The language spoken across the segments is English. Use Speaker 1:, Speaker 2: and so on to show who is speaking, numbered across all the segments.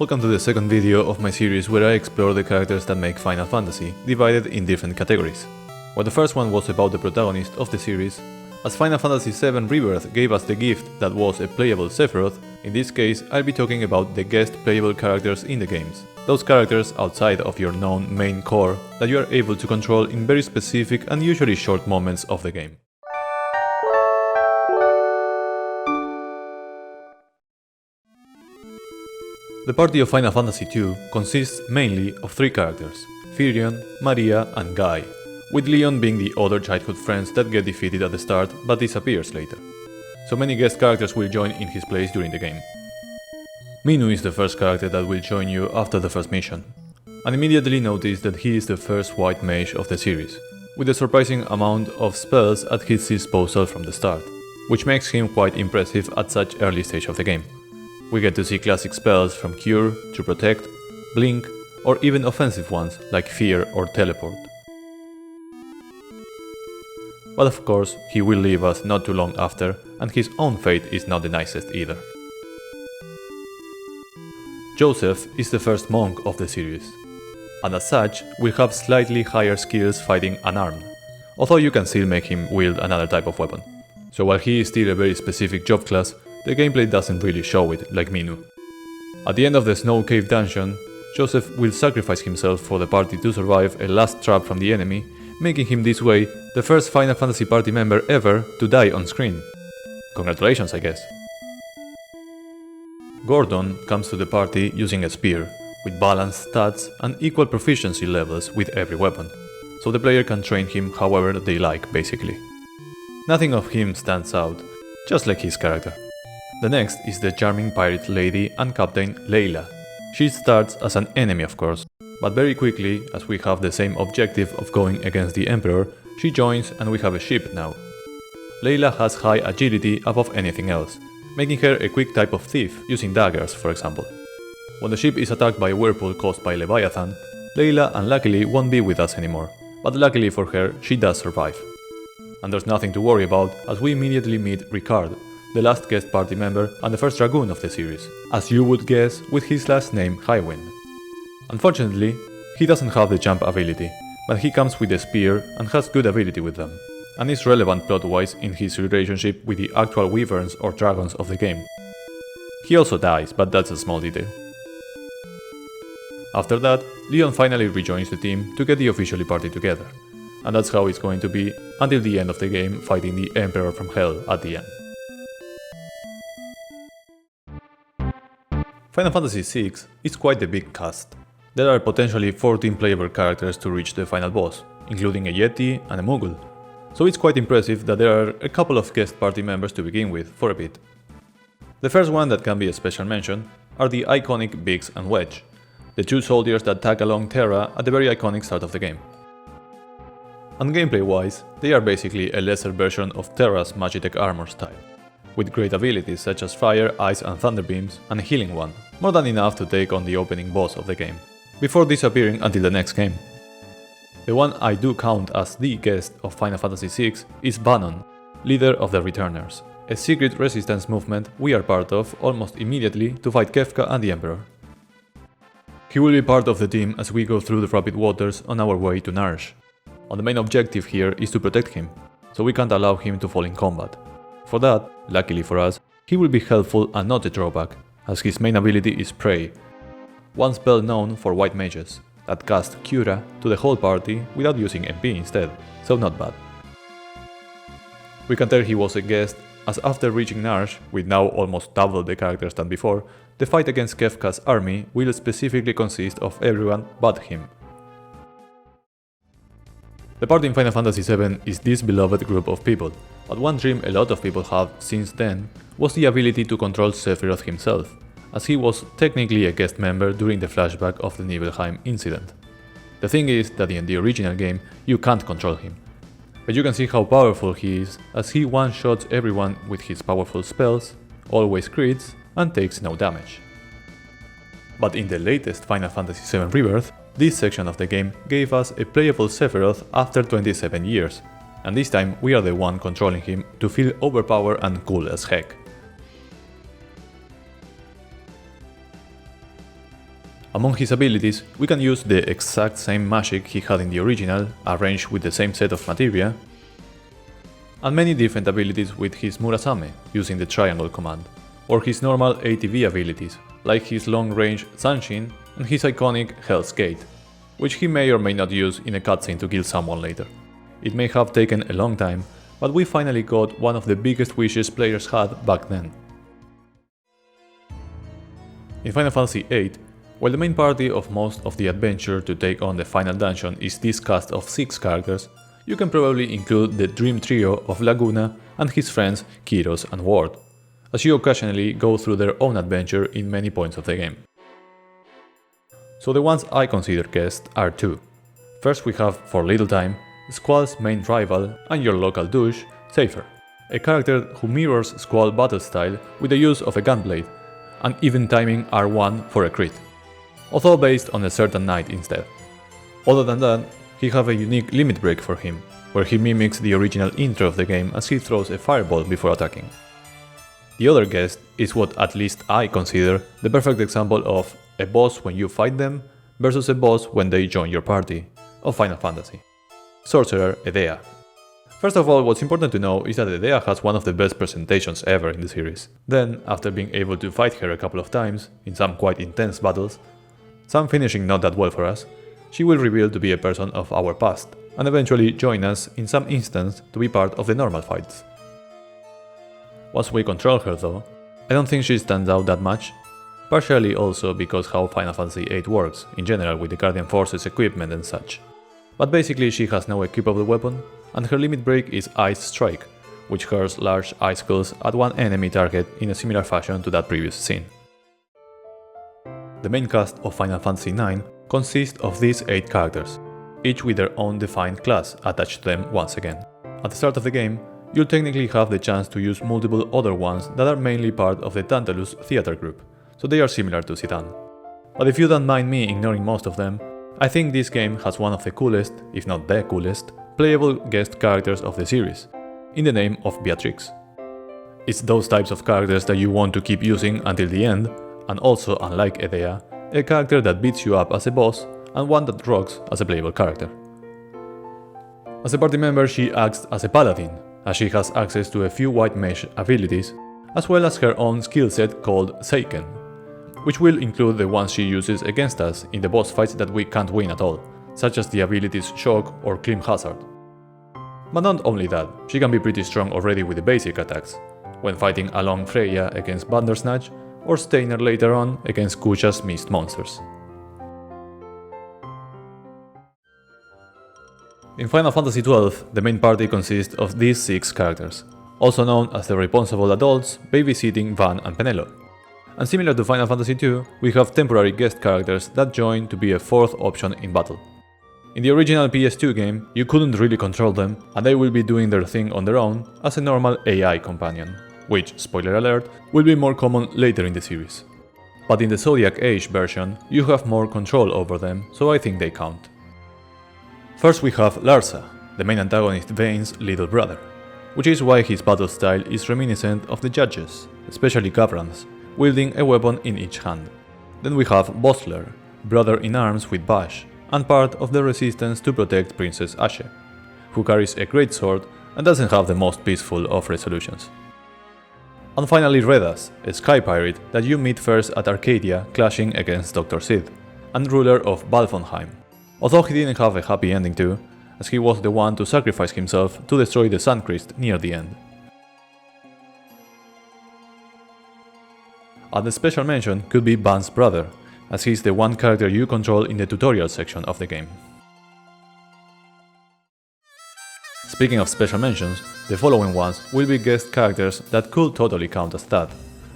Speaker 1: Welcome to the second video of my series where I explore the characters that make Final Fantasy, divided in different categories. While the first one was about the protagonist of the series, as Final Fantasy VII Rebirth gave us the gift that was a playable Sephiroth, in this case I'll be talking about the guest playable characters in the games. Those characters outside of your known main core that you are able to control in very specific and usually short moments of the game. The party of Final Fantasy II consists mainly of three characters: Firion, Maria and Guy, with Leon being the other childhood friends that get defeated at the start but disappears later. So many guest characters will join in his place during the game. Minu is the first character that will join you after the first mission, and immediately notice that he is the first white mage of the series, with a surprising amount of spells at his disposal from the start, which makes him quite impressive at such early stage of the game. We get to see classic spells from Cure to Protect, Blink, or even offensive ones like Fear or Teleport. But of course, he will leave us not too long after, and his own fate is not the nicest either. Joseph is the first monk of the series, and as such will have slightly higher skills fighting unarmed, although you can still make him wield another type of weapon. So while he is still a very specific job class, the gameplay doesn't really show it like Minu. At the end of the Snow Cave dungeon, Joseph will sacrifice himself for the party to survive a last trap from the enemy, making him this way the first Final Fantasy party member ever to die on screen. Congratulations, I guess. Gordon comes to the party using a spear, with balanced stats and equal proficiency levels with every weapon, so the player can train him however they like basically. Nothing of him stands out, just like his character. The next is the charming pirate lady and captain Layla. She starts as an enemy of course, but very quickly, as we have the same objective of going against the Emperor, she joins and we have a ship now. Layla has high agility above anything else, making her a quick type of thief, using daggers for example. When the ship is attacked by a whirlpool caused by Leviathan, Layla unluckily won't be with us anymore, but luckily for her, she does survive. And there's nothing to worry about as we immediately meet Ricard, the last guest party member and the first Dragoon of the series, as you would guess with his last name Highwind. Unfortunately, he doesn't have the jump ability, but he comes with a spear and has good ability with them, and is relevant plot-wise in his relationship with the actual wyverns or dragons of the game. He also dies, but that's a small detail. After that, Leon finally rejoins the team to get the officially party together, and that's how it's going to be until the end of the game fighting the Emperor from Hell at the end. Final Fantasy VI is quite a big cast. There are potentially 14 playable characters to reach the final boss, including a Yeti and a Moogle, so it's quite impressive that there are a couple of guest party members to begin with for a bit. The first one that can be a special mention are the iconic Biggs and Wedge, the two soldiers that tag along Terra at the very iconic start of the game. And gameplay wise, they are basically a lesser version of Terra's Magitech armor style, with great abilities such as fire, ice and thunder beams, and a healing one, more than enough to take on the opening boss of the game, before disappearing until the next game. The one I do count as the guest of Final Fantasy VI is Banon, leader of the Returners, a secret resistance movement we are part of almost immediately to fight Kefka and the Emperor. He will be part of the team as we go through the Rapid Waters on our way to Narsh, and the main objective here is to protect him, so we can't allow him to fall in combat. For that, luckily for us, he will be helpful and not a drawback, as his main ability is Prey, one spell known for white mages, that cast Cura to the whole party without using MP instead, so not bad. We can tell he was a guest, as after reaching Narsh, with now almost double the characters than before, the fight against Kefka's army will specifically consist of everyone but him. The party in Final Fantasy VII is this beloved group of people, but one dream a lot of people have since then was the ability to control Sephiroth himself, as he was technically a guest member during the flashback of the Nibelheim incident. The thing is that in the original game you can't control him, but you can see how powerful he is as he one-shots everyone with his powerful spells, always crits and takes no damage. But in the latest Final Fantasy VII Rebirth, this section of the game gave us a playable Sephiroth after 27 years, and this time we are the one controlling him to feel overpowered and cool as heck. Among his abilities, we can use the exact same magic he had in the original, arranged with the same set of materia, and many different abilities with his Murasame, using the triangle command, or his normal ATV abilities, like his long-range Zanshin and his iconic Hell's Gate, which he may or may not use in a cutscene to kill someone later. It may have taken a long time, but we finally got one of the biggest wishes players had back then. In Final Fantasy VIII, while the main party of most of the adventure to take on the final dungeon is this cast of 6 characters, you can probably include the dream trio of Laguna and his friends Kyros and Ward, as you occasionally go through their own adventure in many points of the game. So the ones I consider guests are 2. First we have, for little time, Squall's main rival and your local douche, Seifer, a character who mirrors Squall battle style with the use of a gunblade, and even timing R1 for a crit, although based on a certain knight instead. Other than that, he have a unique limit break for him, where he mimics the original intro of the game as he throws a fireball before attacking. The other guest is what at least I consider the perfect example of a boss when you fight them versus a boss when they join your party of Final Fantasy. Sorcerer Edea. First of all, what's important to know is that Edea has one of the best presentations ever in the series. Then, after being able to fight her a couple of times, in some quite intense battles, some finishing not that well for us, she will reveal to be a person of our past, and eventually join us in some instance to be part of the normal fights. Once we control her though, I don't think she stands out that much, partially also because how Final Fantasy VIII works, in general with the Guardian Forces equipment and such. But basically she has no equipable weapon, and her limit break is Ice Strike, which hurls large icicles at one enemy target in a similar fashion to that previous scene. The main cast of Final Fantasy IX consists of these 8 characters, each with their own defined class attached to them once again. At the start of the game, you'll technically have the chance to use multiple other ones that are mainly part of the Tantalus theater group, so they are similar to Citan. But if you don't mind me ignoring most of them, I think this game has one of the coolest, if not the coolest, playable guest characters of the series, in the name of Beatrix. It's those types of characters that you want to keep using until the end, and also, unlike Edea, a character that beats you up as a boss and one that rocks as a playable character. As a party member, she acts as a paladin, as she has access to a few white mage abilities, as well as her own skill set called Seiken, which will include the ones she uses against us in the boss fights that we can't win at all, such as the abilities Shock or Climb Hazard. But not only that, she can be pretty strong already with the basic attacks, when fighting along Freya against Bandersnatch, or Steiner later on against Kusha's Mist monsters. In Final Fantasy XII, the main party consists of these 6 characters, also known as the responsible adults babysitting Van and Penelope. And similar to Final Fantasy II, we have temporary guest characters that join to be a 4th option in battle. In the original PS2 game, you couldn't really control them, and they will be doing their thing on their own as a normal AI companion, which, spoiler alert, will be more common later in the series. But in the Zodiac Age version, you have more control over them, so I think they count. First we have Larsa, the main antagonist Vane's little brother, which is why his battle style is reminiscent of the Judges, especially Gavran's, wielding a weapon in each hand. Then we have Bosler, brother-in-arms with Bash, and part of the resistance to protect Princess Ashe, who carries a great sword and doesn't have the most peaceful of resolutions. And finally Redas, a sky pirate that you meet first at Arcadia clashing against Dr. Sid, and ruler of Valfonheim, although he didn't have a happy ending too, as he was the one to sacrifice himself to destroy the Suncrest near the end. And the special mention could be Van's brother, as he's the one character you control in the tutorial section of the game. Speaking of special mentions, the following ones will be guest characters that could totally count as that,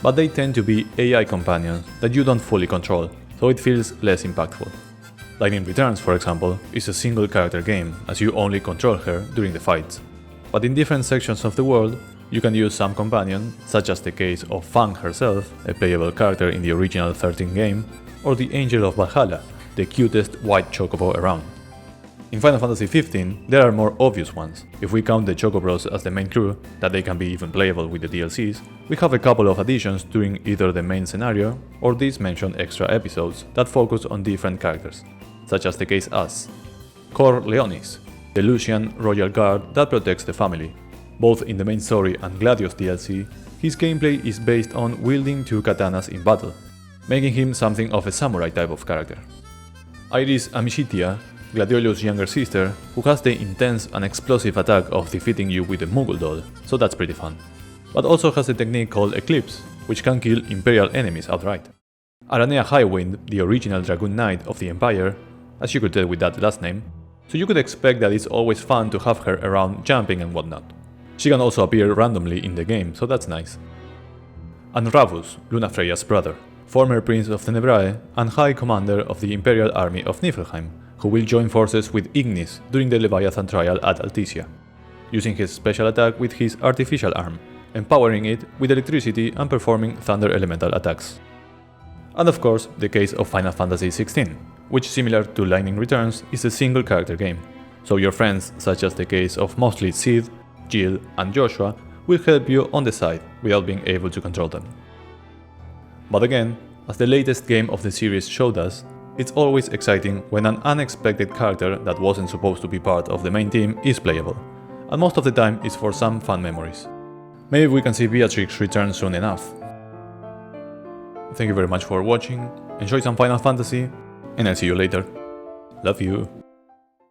Speaker 1: but they tend to be AI companions that you don't fully control, so it feels less impactful. Lightning Returns, for example, is a single character game, as you only control her during the fights. But in different sections of the world, you can use some companion, such as the case of Fang herself, a playable character in the original 13 game, or the Angel of Valhalla, the cutest white chocobo around. In Final Fantasy XV, there are more obvious ones. If we count the Choco Bros as the main crew, that they can be even playable with the DLCs, we have a couple of additions during either the main scenario or these mentioned extra episodes that focus on different characters, such as the case as Cor Leonis, the Lucian royal guard that protects the family. Both in the main story and Gladius DLC, his gameplay is based on wielding two katanas in battle, making him something of a samurai type of character. Iris Amishitia, Gladiolus' younger sister, who has the intense and explosive attack of defeating you with a Moogle doll, so that's pretty fun. But also has a technique called Eclipse, which can kill Imperial enemies outright. Aranea Highwind, the original Dragoon Knight of the Empire, as you could tell with that last name, so you could expect that it's always fun to have her around jumping and whatnot. She can also appear randomly in the game, so that's nice. And Ravus, Luna Freya's brother, former Prince of Tenebrae and High Commander of the Imperial Army of Niflheim, who will join forces with Ignis during the Leviathan trial at Alticia, using his special attack with his artificial arm, empowering it with electricity and performing thunder elemental attacks. And of course, the case of Final Fantasy XVI, which similar to Lightning Returns is a single character game, so your friends such as the case of mostly Sid, Jill and Joshua will help you on the side without being able to control them. But again, as the latest game of the series showed us, it's always exciting when an unexpected character that wasn't supposed to be part of the main team is playable, and most of the time it's for some fun memories. Maybe we can see Beatrix return soon enough. Thank you very much for watching, enjoy some Final Fantasy, and I'll see you later. Love you.